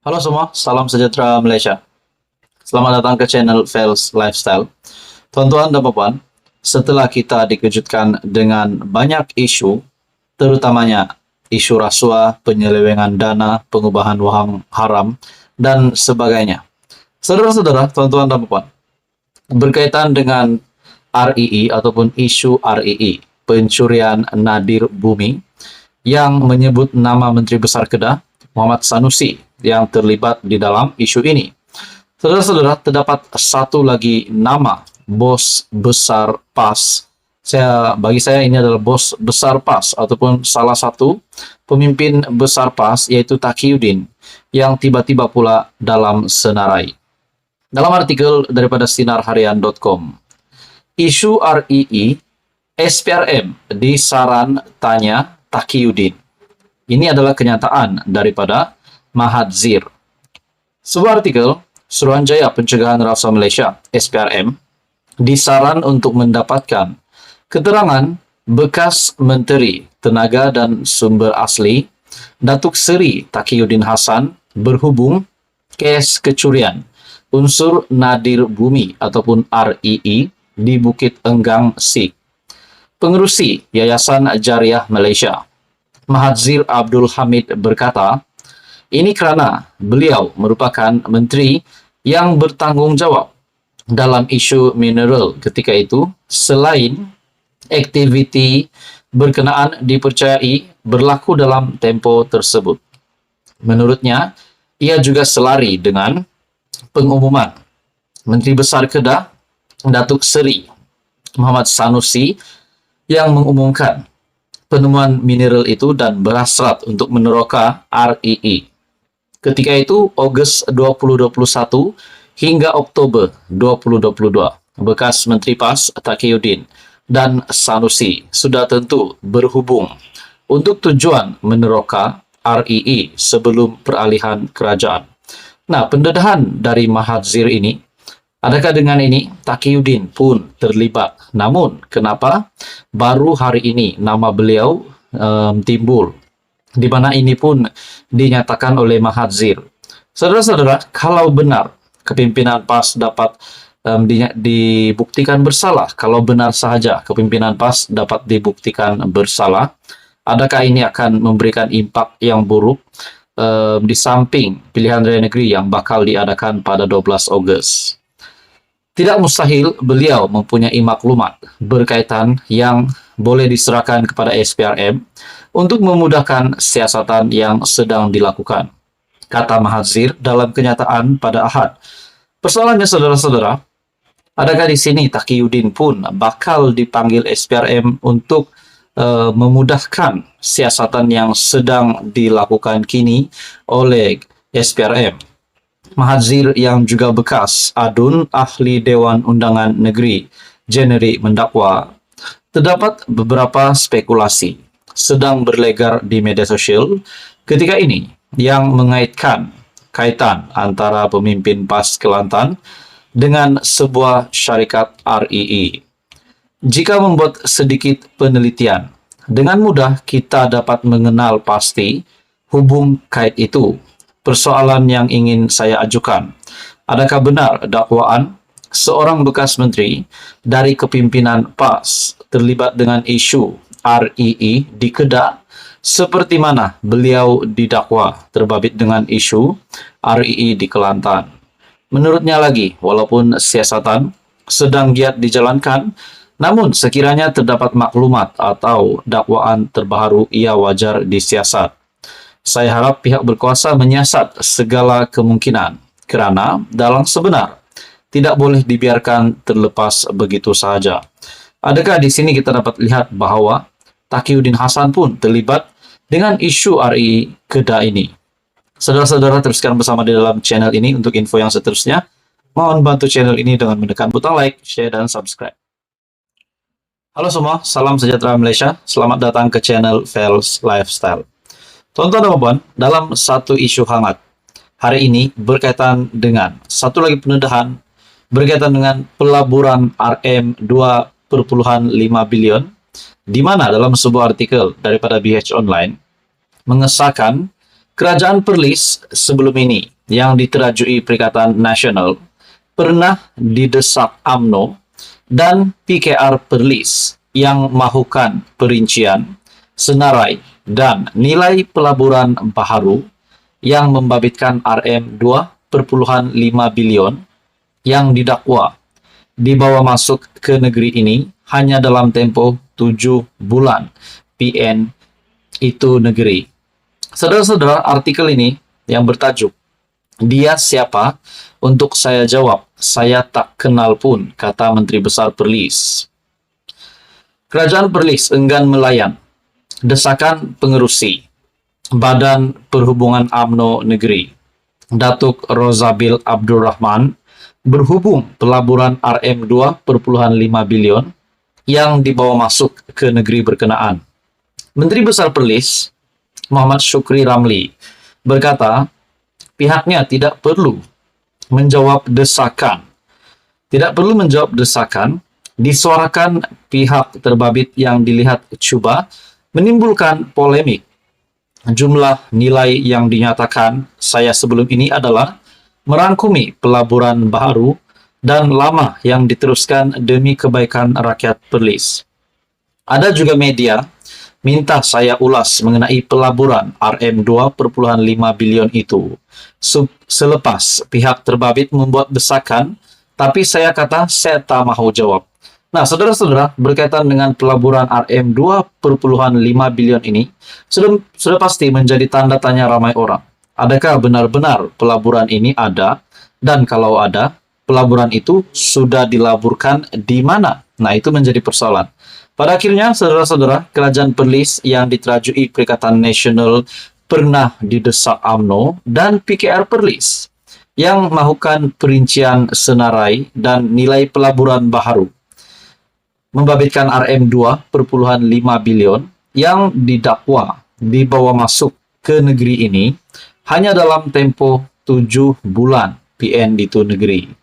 Halo semua, salam sejahtera Malaysia. Selamat datang ke channel Fels Lifestyle. Tuan-tuan dan puan, setelah kita dikejutkan dengan banyak isu, terutamanya isu rasuah, penyelewengan dana, pengubahan wang haram, dan sebagainya. Saudara-saudara, tuan-tuan dan puan, berkaitan dengan REE ataupun isu REE, pencurian nadir bumi, yang menyebut nama Menteri Besar Kedah, Muhammad Sanusi, yang terlibat di dalam isu ini. Saudara-saudara, terdapat satu lagi nama bos besar PAS. Bagi saya ini adalah bos besar PAS ataupun salah satu pemimpin besar PAS, yaitu Taqiyuddin, yang tiba-tiba pula dalam senarai. Dalam artikel daripada sinarharian.com, isu REE, SPRM disaran tanya Taqiyuddin. Ini adalah kenyataan daripada Mahadzir. Sebuah artikel, Suruhanjaya Pencegahan Rasuah Malaysia, SPRM, disaran untuk mendapatkan keterangan bekas Menteri Tenaga dan Sumber Asli, Datuk Seri Taqiyuddin Hassan, berhubung kes kecurian unsur nadir bumi ataupun REE di Bukit Enggang Sik. Pengerusi Yayasan Jariah Malaysia, Mahadzir Abdul Hamid, berkata, ini kerana beliau merupakan menteri yang bertanggungjawab dalam isu mineral ketika itu, selain aktiviti berkenaan dipercayai berlaku dalam tempoh tersebut. Menurutnya, ia juga selari dengan pengumuman Menteri Besar Kedah, Datuk Seri Muhammad Sanusi, yang mengumumkan penemuan mineral itu dan berhasrat untuk meneroka REE. Ketika itu, Ogos 2021 hingga Oktober 2022, bekas Menteri PAS Taqiyuddin dan Sanusi sudah tentu berhubung untuk tujuan meneroka REE sebelum peralihan kerajaan. Nah, pendedahan dari Mahadzir ini, adakah dengan ini Taqiyuddin pun terlibat? Namun, kenapa baru hari ini nama beliau timbul? Di mana ini pun dinyatakan oleh Mahadzir. Saudara-saudara, kalau benar kepimpinan PAS dapat dibuktikan bersalah, kalau benar sahaja kepimpinan PAS dapat dibuktikan bersalah, adakah ini akan memberikan impak yang buruk di samping pilihan raya negeri yang bakal diadakan pada 12 Ogos? Tidak mustahil beliau mempunyai maklumat berkaitan yang boleh diserahkan kepada SPRM untuk memudahkan siasatan yang sedang dilakukan, kata Mahadzir dalam kenyataan pada Ahad. Persoalannya, saudara-saudara, adakah di sini Taqiyuddin pun bakal dipanggil SPRM untuk memudahkan siasatan yang sedang dilakukan kini oleh SPRM? Mahadzir yang juga bekas Adun Ahli Dewan Undangan Negeri Jenerik mendakwa, terdapat beberapa spekulasi sedang berlegar di media sosial ketika ini yang mengaitkan kaitan antara pemimpin PAS Kelantan dengan sebuah syarikat REE. Jika membuat sedikit penelitian, dengan mudah kita dapat mengenal pasti hubung kait itu. Persoalan yang ingin saya ajukan, adakah benar dakwaan seorang bekas menteri dari kepimpinan PAS terlibat dengan isu REE di Kedah seperti mana beliau didakwa terbabit dengan isu REE di Kelantan? Menurutnya lagi, walaupun siasatan sedang giat dijalankan, namun sekiranya terdapat maklumat atau dakwaan terbaru, ia wajar disiasat. Saya harap pihak berkuasa menyiasat segala kemungkinan, kerana dalang sebenar tidak boleh dibiarkan terlepas begitu sahaja. Adakah di sini kita dapat lihat bahawa Taqiyuddin Hassan pun terlibat dengan isu REE Kedah ini? Saudara-saudara, teruskan bersama di dalam channel ini untuk info yang seterusnya. Mohon bantu channel ini dengan menekan butang like, share, dan subscribe. Halo semua, salam sejahtera Malaysia. Selamat datang ke channel Fels Lifestyle. Tuan-tuan dan puan, dalam satu isu hangat hari ini berkaitan dengan satu lagi pendedahan berkaitan dengan pelaburan RM 2,5 bilion, di mana dalam sebuah artikel daripada BH Online mengesahkan Kerajaan Perlis sebelum ini yang diterajui Perikatan Nasional pernah didesak UMNO dan PKR Perlis yang mahukan perincian, senarai, dan nilai pelaburan baharu yang membabitkan Rm2,5 bilion yang didakwa dibawa masuk ke negeri ini hanya dalam tempo 7 bulan PN itu negeri. Saudara-saudara, artikel ini yang bertajuk "Dia Siapa?" Untuk saya jawab, saya tak kenal pun, kata Menteri Besar Perlis. Kerajaan Perlis enggan melayan desakan pengerusi Badan Perhubungan UMNO Negeri, Datuk Rozabil Abdul Rahman, berhubung pelaburan Rm2,5 bilion yang dibawa masuk ke negeri berkenaan. Menteri Besar Perlis, Muhammad Syukri Ramli, berkata pihaknya tidak perlu menjawab desakan. Tidak perlu menjawab desakan disuarakan pihak terbabit yang dilihat cuba menimbulkan polemik. Jumlah nilai yang dinyatakan saya sebelum ini adalah merangkumi pelaburan baru dan lama yang diteruskan demi kebaikan rakyat Perlis. Ada juga media minta saya ulas mengenai pelaburan Rm2,5 bilion itu. Selepas pihak terbabit membuat desakan, tapi saya kata saya tak mahu jawab. Nah, saudara-saudara, berkaitan dengan pelaburan Rm2,5 bilion ini, sudah pasti menjadi tanda tanya ramai orang. Adakah benar-benar pelaburan ini ada? Dan kalau ada, pelaburan itu sudah dilaburkan di mana? Nah, itu menjadi persoalan. Pada akhirnya, saudara-saudara, Kerajaan Perlis yang diterajui Perikatan Nasional pernah didesak UMNO dan PKR Perlis yang mahukan perincian senarai dan nilai pelaburan baharu membabitkan Rm2,5 bilion yang didakwa dibawa masuk ke negeri ini hanya dalam tempo 7 bulan PN itu negeri.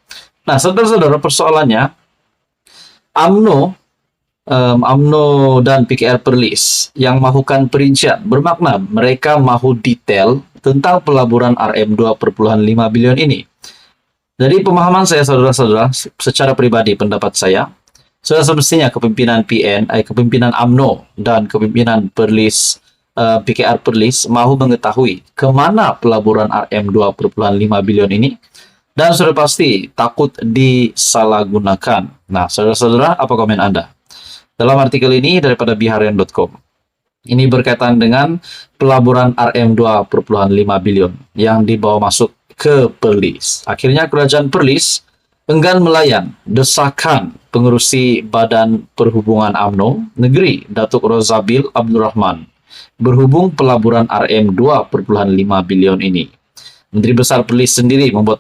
Nah, saudara-saudara, persoalannya UMNO dan PKR Perlis yang mahukan perincian bermakna mereka mahu detail tentang pelaburan Rm2,5 bilion ini. Jadi pemahaman saya, saudara-saudara, secara pribadi pendapat saya, sudah semestinya kepimpinan kepimpinan UMNO dan kepimpinan Perlis, PKR Perlis mahu mengetahui kemana pelaburan Rm2,5 bilion ini dan sudah pasti takut disalahgunakan. Nah, saudara-saudara, apa komen Anda? Dalam artikel ini daripada biharian.com. Ini berkaitan dengan pelaburan Rm2,5 bilion yang dibawa masuk ke Perlis. Akhirnya Kerajaan Perlis enggan melayan desakan pengerusi Badan Perhubungan UMNO Negeri, Datuk Rozabil Abdul Rahman, berhubung pelaburan Rm2,5 bilion ini. Menteri Besar Perlis sendiri membuat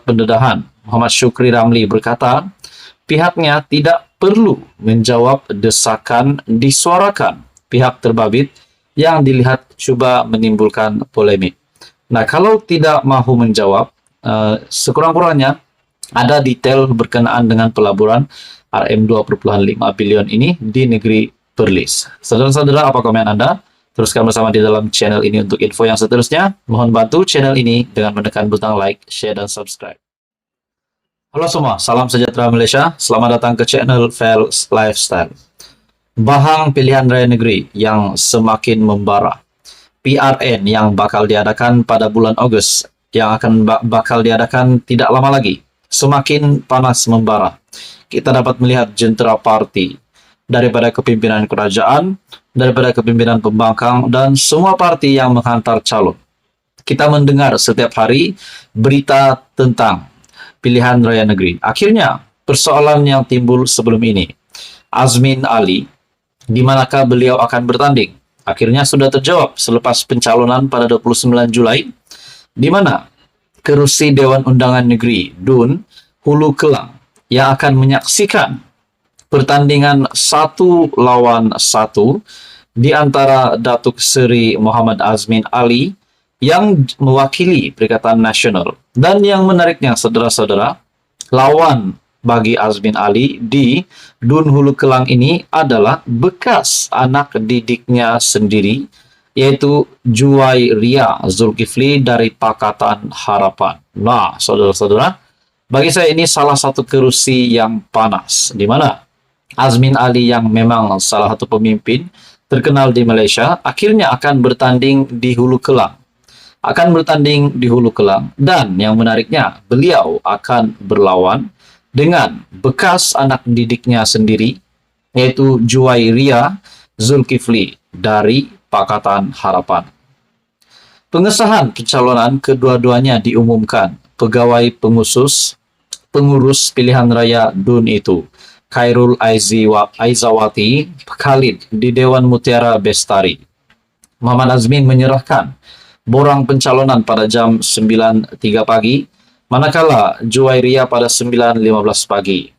pendedahan. Muhammad Syukri Ramli berkata, pihaknya tidak perlu menjawab desakan disuarakan pihak terbabit yang dilihat cuba menimbulkan polemik. Nah, kalau tidak mahu menjawab, sekurang-kurangnya ada detail berkenaan dengan pelaburan Rm2,5 bilion ini di negeri Perlis. Saudara-saudara, apa komen Anda? Teruskan bersama di dalam channel ini untuk info yang seterusnya. Mohon bantu channel ini dengan menekan butang like, share, dan subscribe. Halo semua, salam sejahtera Malaysia. Selamat datang ke channel Fels Lifestyle. Bahang pilihan raya negeri yang semakin membara. PRN yang bakal diadakan pada bulan Ogos, yang akan bakal diadakan tidak lama lagi, semakin panas membara. Kita dapat melihat jentera parti daripada kepimpinan kerajaan, daripada kepimpinan pembangkang, dan semua parti yang menghantar calon. Kita mendengar setiap hari berita tentang pilihan raya negeri. Akhirnya, persoalan yang timbul sebelum ini, Azmin Ali, di manakah beliau akan bertanding? Akhirnya sudah terjawab selepas pencalonan pada 29 Julai, di mana kerusi Dewan Undangan Negeri DUN Hulu Kelang yang akan menyaksikan pertandingan 1 lawan 1 di antara Datuk Seri Muhammad Azmin Ali yang mewakili Perikatan Nasional. Dan yang menariknya, saudara-saudara, lawan bagi Azmin Ali di DUN Hulu Kelang ini adalah bekas anak didiknya sendiri, yaitu Juwairia Zulkifli dari Pakatan Harapan. Nah, saudara-saudara, bagi saya ini salah satu kerusi yang panas, di mana Azmin Ali yang memang salah satu pemimpin terkenal di Malaysia akhirnya akan bertanding di Hulu Kelang. Dan yang menariknya, beliau akan berlawan dengan bekas anak didiknya sendiri, yaitu Juwairia Zulkifli dari Pakatan Harapan. Pengesahan pencalonan kedua-duanya diumumkan pegawai pengurus pilihan raya DUN itu, Khairul Aizawati Khalid di Dewan Mutiara Bestari. Muhammad Azmin menyerahkan borang pencalonan pada jam 9.03 pagi, manakala Juwairia pada 9.15 pagi.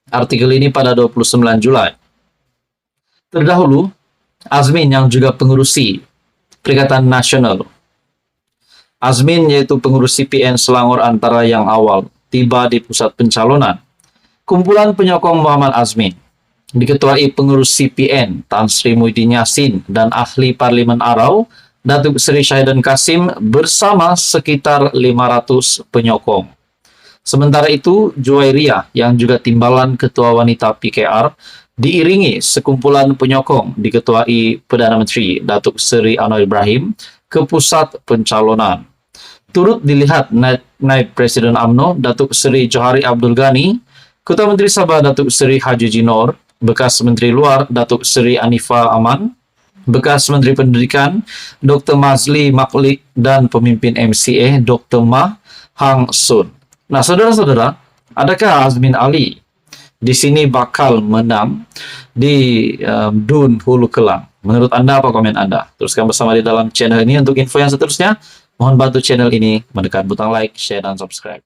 Artikel ini pada 29 Julai. Terdahulu, Azmin yang juga pengurusi Perikatan Nasional. Azmin yaitu pengurus CPN Selangor antara yang awal tiba di pusat pencalonan. Kumpulan penyokong Muhammad Azmin diketuai pengurus CPN Tan Sri Muhyiddin Yassin dan ahli Parlimen Arau Datuk Seri Syahidan Kasim bersama sekitar 500 penyokong. Sementara itu, Juwairia yang juga timbalan Ketua Wanita PKR diiringi sekumpulan penyokong diketuai Perdana Menteri Datuk Seri Anwar Ibrahim ke pusat pencalonan. Turut dilihat Naib Presiden UMNO Datuk Seri Johari Abdul Ghani, Ketua Menteri Sabah Datuk Seri Haji Jinor, bekas Menteri Luar Datuk Seri Anifah Aman, bekas Menteri Pendidikan Dr. Mazli Maklik, dan pemimpin MCA Dr. Mah Hang Sun. Nah, saudara-saudara, adakah Azmin Ali di sini bakal menang di DUN Hulu Kelang? Menurut Anda, apa komen Anda? Teruskan bersama di dalam channel ini. Untuk info yang seterusnya, mohon bantu channel ini menekan butang like, share, dan subscribe.